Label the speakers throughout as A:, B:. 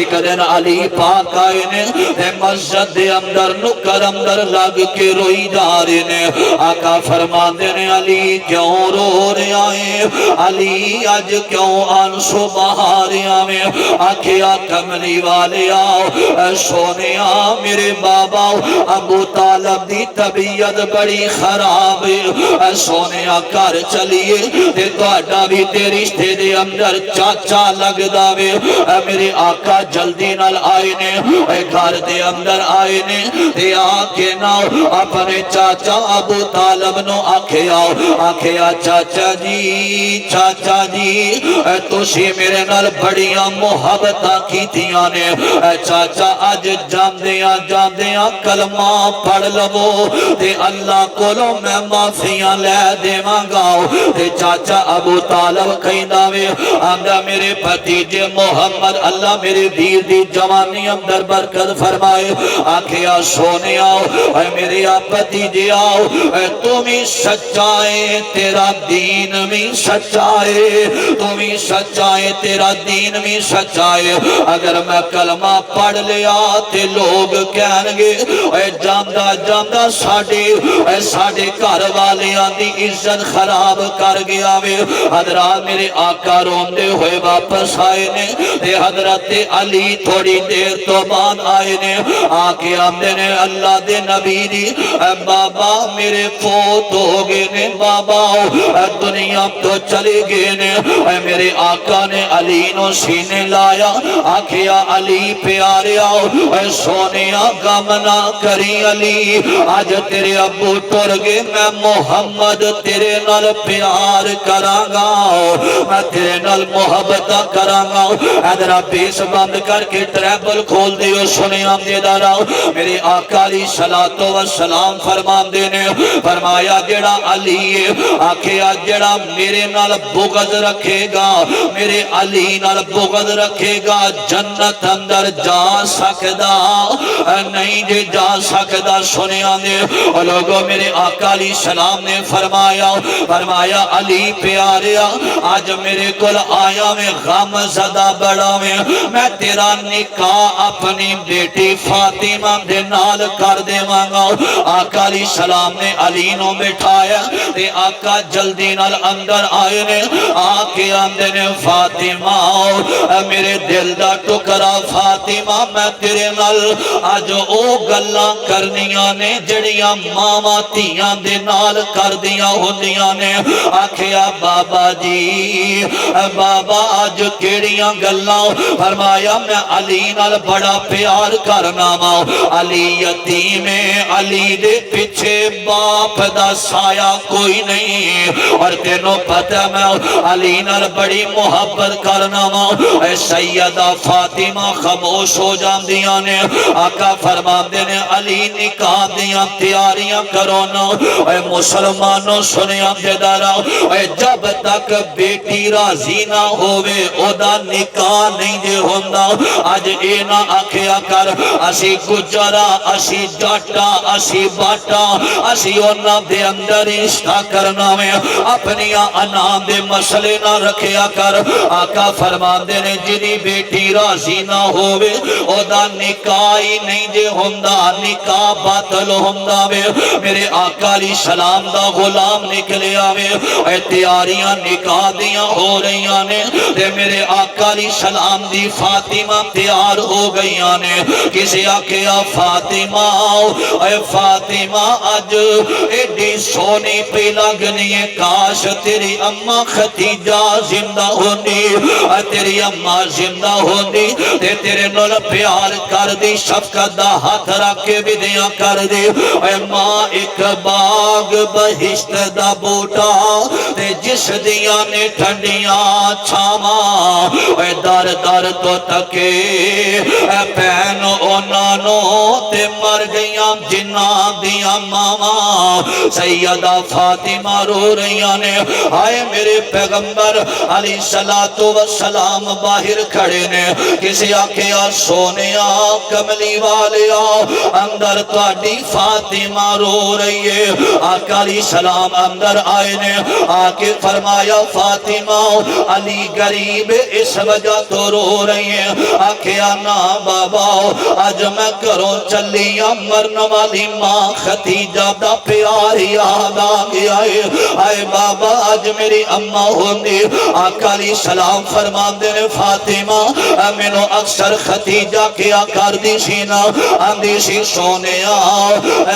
A: ایک دن علی پاک آئے نے مسجد دے اندر نکر اندر لگ کے روئی جا رہے نے آقا فرما دے نے علی کیوں رو رہے آئے علی آج کیوں آنسو بہا رہے آئے آکھیا کملی والے آؤ سونے آ میرے بابا ابو طالب دی طبیعت بڑی خراب ہے سونے آ کر چلیے تے توڑا بھی تے رشتے دے اندر چاچا لگ داوے میرے آقا جلدی نال آئے نے گھر دے اندر آئے نے تے آکے ناؤ اپنے چاچا ابو طالب نو آکھے آؤ آکھے آ چاچا جی تسی میرے نال بڑیاں محبتاں کی تھیاں نے چاچا آج جاندیاں کلمہ پڑھ لو تے اللہ کولو میں معافیاں لے دے مانگاؤ تے چاچا ابو طالب کہندا وے آندا میرے بھتیجے محمد اللہ میرے ویر دی جوانی اندر برکت فرمائے آکھے آ سونے آؤ اے میرے بھتیجے آؤ تمہیں سچائے تیرا دین بھی سچائے تمہیں سچائے تیرا دین بھی سچائے اگر میں کلمہ پڑھ لیا تے لوگ کہن گے اے جاندہ ساڑے گھر والیاں دی عزت خراب کر گیا وے حضرات میرے آقا روندے ہوئے واپس آئے نے تے حضرت علی تھوڑی دیر تو بعد آئے نے آکے آمدے نے اللہ دے نبی دی اے بابا میرے فوت ہو گئے نے بابا دنیا تو چلے گئے نے اے میرے آقا نے علی نو سینے لایا آکھیا علی پیارے آؤ اے سونیا غم نہ کری علی آج تیرے ابو ٹر گئے میں محمد تیرے نال پیار کرانگا میں تیرے نال محبت کرانگا ادھرا بیس بند کر کے ٹریبل کھول دیو سنے آمدے داراؤ میرے آقا علیہ السلام فرمان دینے فرمایا جڑا علی آکھیا جڑا میرے نال بغض رکھے گا میرے علی نال بغض رکھے گا جنت اندر جا سکدا نہیں جے جا سکدا سنے آنے اور لوگوں میرے آقا علیہ السلام نے فرمایا علی پیاریا آج میرے کل آیا میں غم زدہ بڑا میں تیرا نکاح اپنی بیٹی فاطمہ دے نال کر دے مانگا آقا علیہ السلام نے علی نو بٹھایا تے آقا جلدی نال اندر آئے نے آکے آندے نے فاطمہ میرے دل دا ٹکرا فاطمہ میں تیرے نال آج او گلاں کرنیاں نے جڑیاں ماما تیاں دے نال کر دیاں ہوندیاں نے آکھیا بابا جی بابا آج کیڑیاں گلاں فرمایا میں علی نال بڑا پیار کرنا ماں علی یتیم علی دے پیچھے باپ دا سایہ کوئی نہیں اور تینوں پتہ میں علی نال بڑی محبت کرنا ماں اے سیدہ فاطمہ خاموش ہو جان دیاں نے آقا فرما دینے علی نکاح دیاں تیاریاں کرونا اے مسلمانوں سنیاں جدارا اے جب تک بیٹی راضی نہ ہوئے او دا نکاح نہیں دے ہوندہ آج اے نہ آکھیا کر اسی گجرہ اسی جاٹا اسی باٹا اسی اونا دے اندر رشتہ کرنا میں اپنی انام دے مسئلے نہ رکھیا کر آقا فرما دینے جنی بیٹی راضی نہ ہوئے او دا نکاح ہی نہیں دے ہوندہ نکاح باطل ہوندہ میرے آقا علیہ السلام دا غلام نکلے آوے اے تیاریاں نکاح دیاں ہو رہیاں نے تے میرے آقا علیہ السلام دی فاطمہ تیار ہو گئیاں نے کسی آکھیا فاطمہ اے فاطمہ آج ایڈی سونی پہ لگنی ہے کاش تیری اماں خدیجہ زندہ ہوندی تیری اماں زندہ ہوندی تے تیرے نول پیار کر دی شفقت دا ہاتھ رکھ کے بھی دیاں کر دی اے ماں ایک باغ بہشت دا بوٹا تے جس دیاں نے ٹھنڈیاں چھاما اے در در تو تکے اے پین اونانو تے مر گیاں جنہ دیاں ماما سیدہ فاطمہ رو رہیاں نے آئے میرے پیغمبر علیہ السلام باہر کھڑے نے کسی آکھیا سونیا کملی والیا اندر تواڈی فاطمہ رو رہی ہے آقا علیہ السلام اندر آئے نے آکے فرمایا فاطمہ علی غریب اس وجہ تو رو رہی ہے آکھیا نا بابا اج میں گھروں چلیاں مرن والی ماں ختیجہ دا پیار یاد آ گیا ہے آئے بابا اج میری اماں ہوندی آقا علیہ السلام فرماندے نے فاطمہ مینوں اکثر ختیجہ کیا کر دی سی نا آندی سی سونیا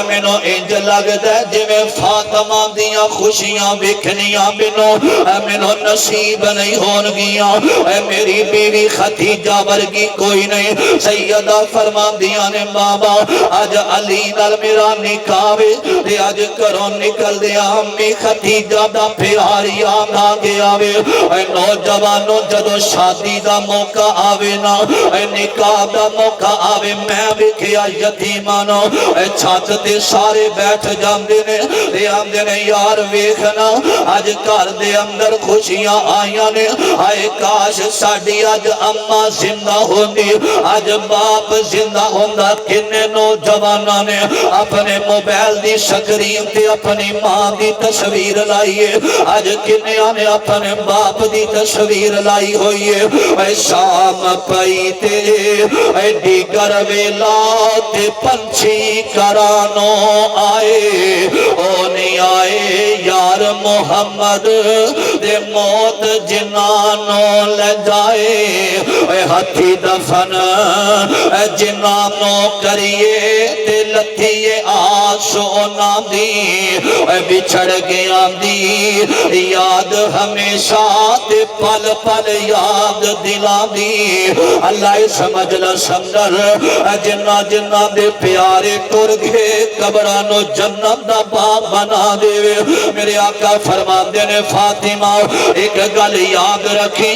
A: مینوں انج لگدا ہے جویں فاطمہ دیاں خوشیاں ویکھنیاں مینوں نصیب نہیں ہون گیاں اے میری بیوی ختیجہ ورگی کوئی نہیں سیدہ فرماندیاں نے بابا اج علی نال میرا نکاح وے تے اج گھروں نکل دیا امی ختیجہ دا پیار یاد آ گیا وے اے نوجوانوں جدوں شادی دا موقع آوے نا اے نکاح دا موقع آوے میں ویکھیا یتیمانو اے چھت تے سارے بیٹھ جاندے نے تے آندے نے یار ویکھنا اج گھر دے اندر خوشیاں آئیاں نے آئے کاش ساڈی اج اماں زندہ ہوندی اج باپ زندہ ہوندا کنے نوجواناں نے اپنے موبائل دی سکرین تے اپنی ماں دی تصویر لائیے اج کنیاں نے اپنے باپ دی تصویر لائی ہوئی ہے اے شام پئی تے اے دیگر ویلا تے پنچھی کرانو آئے او نہیں آئے یار محمد دے موت جنانوں لے جائے اے ہتھی دفن جنانوں کریے تے لتھیے آسونا دی اے بچھڑ گیا دی یاد ہمیشہ تے پل پل یاد دلا دی اللہ سمجھ لسندر جنہ جنہ دے پیارے ٹر گئے قبرانو جنت دا باغ بنا دے میرے آقا فرما دے نے فاطمہ ایک گل یاد رکھی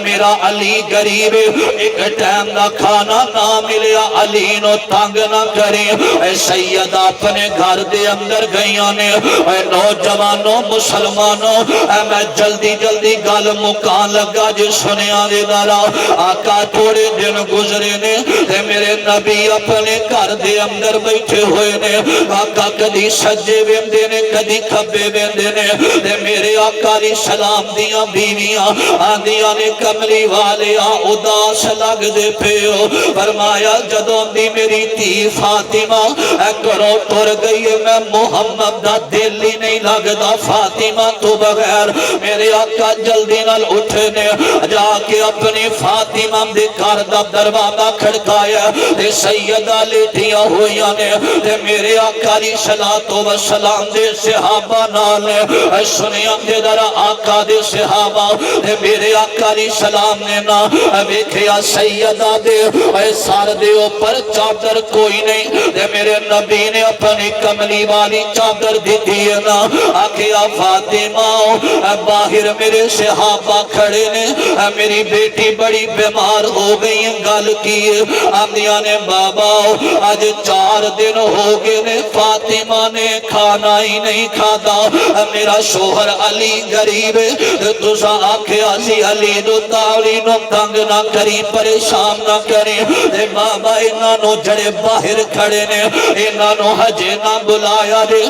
A: میرا علی غریب ایک ٹائم دا کھانا نہ ملیا علی نو تنگ نہ کرے اے سیدہ اپنے گھر دے اندر گئیاں نے اے نوجوانوں مسلمانوں اے میں جلدی جلدی گل مکان لگا جو سنیا دے دارا آقا تھوڑے دن گزرے نے تے میرے نبی اپنے گھر دے اندر بیٹھے ہوئے نے آقا کدی سجے ویندے نے کدی کھبے ویندے نے تے میرے آقا علیہ السلام دیاں بیویاں آندیاں نے کملی والیا اداس لگ دے پیو فرمایا جدوں دی میری تھی فاطمہ اے کرو ٹر گئی میں محمد دا دل ہی نہیں لگدا فاطمہ تو بغیر میرے آقا جلدی نال اٹھے نے جا کے اپنی فاطمہ دے گھر دا دروازہ کھڑکایا تے سیدہ لیٹیاں ہوئیاں نے تے میرے آقا علیہ السلام دے صحابہ نال سنیاں دے درہ آقا دے صحابہ تے میرے آقا علیہ السلام نے نا ویکھیا سیدہ دے اے سار دے اوپر چادر کوئی نہیں تے میرے نبی نے اپنی کملی والی چادر دیتی ہے نا آکھیا فاطمہ باہر میرے صحابہ کھڑے نے میری بیٹی بڑی بیمار ہو گئی گل کی آندیاں نے بابا آج 4 دن ہو گئے نے فاطمہ نے کھانا ہی نہیں کھادا میرا شوہر علی غریب تسا آکھیا سی علی دو تاولی نو تنگ نہ کری پریشان نہ کریں تے بابا انہاں نو جڑے باہر کھڑے نے انہاں نو ہجے نہ بلایا دے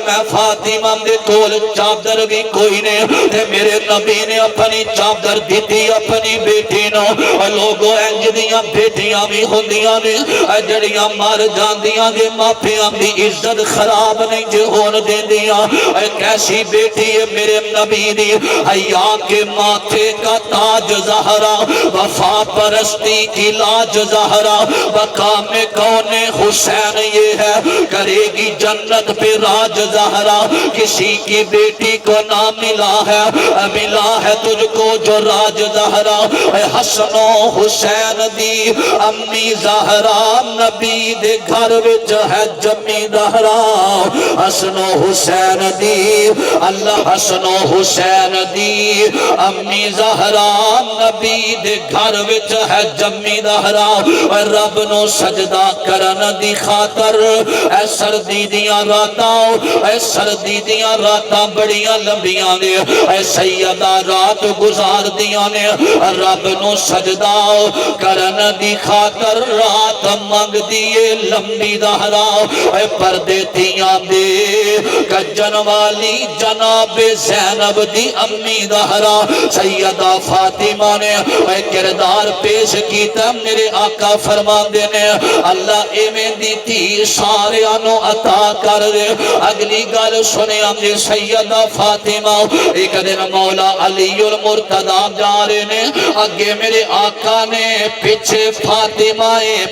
A: میں فاطمہ دے کول چادر بھی کوئی نے تے میرے نبی نے اپنی چادر دیتی اپنی بیٹی نو لوگوں انج دیاں بیٹیاں بھی ہوندیاں نے جڑیاں مر جاندیاں دے ماپیاں دی عزت خراب نہیں جو ہون دیندیاں کیسی بیٹی ہے میرے نبی دی حیا کے ماتھے کا تاج زہرا وفا پرستی کی لاج زہرا مقام کون حسین یہ ہے کرے گی جنت پہ راج زہرا کسی کی بیٹی کو نہ ملا ہے تجھ کو جو راج زہرا حسن و حسین دی امی زہرا نبی دے گھر وچ ہے جمی دہرا حسن و حسین دی اللہ حسن و حسین دی امی زہرا نبی دے گھر وچ ہے جمی دہرا رب نو سجدہ کرن دی خاطر اے سر سردی دیاں راتاں اے سردی دیاں راتاں بڑیاں لمبیاں نے اے سیدہ رات گزار دیاں نے رب نو سجدہ کرن دی خاطر رات منگ دیے لمبی دہرا اے پردے تیاں دے کجن والی جناب زینب دی امی دہرا سیدہ فاطمہ نے اے کردار پیش کیتا میرے آقا فرما دینے اللہ ایمیں دی تھی سارے آنو عطا کر دے اگلی گل سنے آمدے سیدہ فاطمہ ایک دن مولا علی المرتضی جا رہے نے اگے میرے آقا نے پیچھے فاطمہ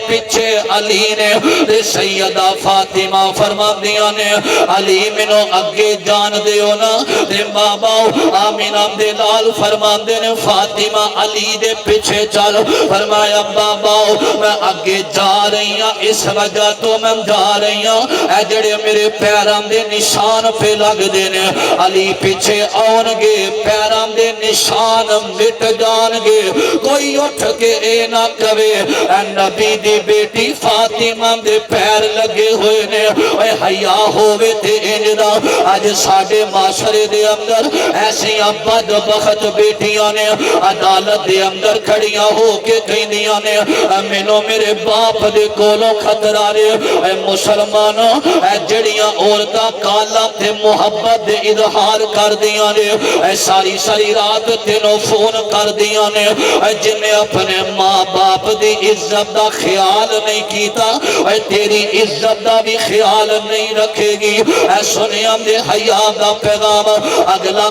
A: پیچھے علی نے سیدہ فاطمہ فرما دیا نے علی منو اگے جان دیو نا دے بابا آمینہ دے لال فرما دے نے فاطمہ علی دے پیچھے چل فرمایا بابا میں اگے جا رہی ہوں اس وجہ تو میں جا رہی ہوں اے جڑے میرے پیرام دے نشان پہ لگ دینے علی پیچھے آن گے پیرام دے نشان مٹ جان گے کوئی اٹھ کے اے نہ کبے اے نبی دی بیٹی فاطمہ دے پیر لگے ہوئے نے اے حیاء ہوئے تھے انجدہ آج ساڑھے معاشرے دے اندر ایسی بد بخت بیٹیاں نے عدالت دے اندر کھڑیاں ہو کے کہنیاں نے منو میرے باپ دے کولو خطرہ رے اے مسلمانوں اے جڑیاں عورتاں کالا تے محبت دے اظہار کر دیاں نے اے ساری ساری رات تینوں فون کر دیاں نے اے جنہیں اپنے ماں باپ دی عزت دا خیال نہیں کیتا اے تیری عزت دا بھی خیال نہیں رکھے گی اے سنیاں دے حیاء دا پیغام اگلا